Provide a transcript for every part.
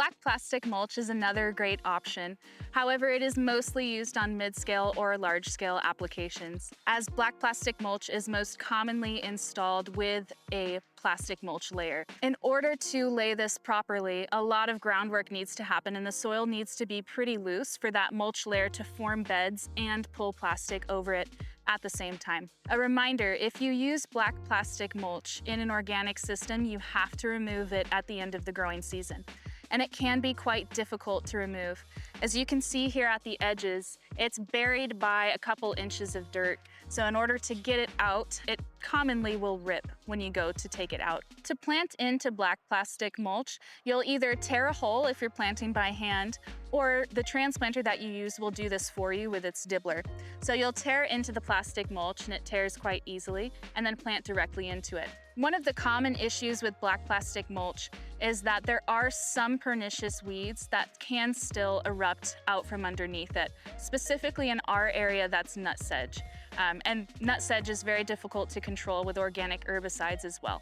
Black plastic mulch is another great option. However, it is mostly used on mid-scale or large-scale applications, as black plastic mulch is most commonly installed with a plastic mulch layer. In order to lay this properly, a lot of groundwork needs to happen and the soil needs to be pretty loose for that mulch layer to form beds and pull plastic over it at the same time. A reminder, if you use black plastic mulch in an organic system, you have to remove it at the end of the growing season. And it can be quite difficult to remove. As you can see here at the edges, it's buried by a couple inches of dirt. So in order to get it out, it commonly will rip when you go to take it out. To plant into black plastic mulch, you'll either tear a hole if you're planting by hand, or the transplanter that you use will do this for you with its dibbler. So you'll tear into the plastic mulch and it tears quite easily, and then plant directly into it. One of the common issues with black plastic mulch is that there are some pernicious weeds that can still erupt out from underneath it. Specifically in our area, that's nutsedge. And nutsedge is very difficult to control with organic herbicides as well.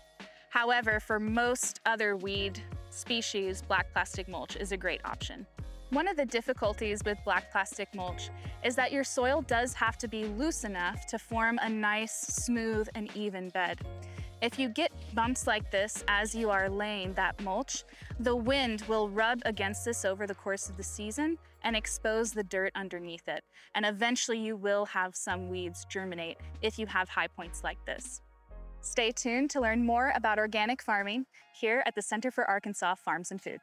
However, for most other weed species, black plastic mulch is a great option. One of the difficulties with black plastic mulch is that your soil does have to be loose enough to form a nice, smooth, and even bed. If you get bumps like this as you are laying that mulch, the wind will rub against this over the course of the season and expose the dirt underneath it. And eventually you will have some weeds germinate if you have high points like this. Stay tuned to learn more about organic farming here at the Center for Arkansas Farms and Food.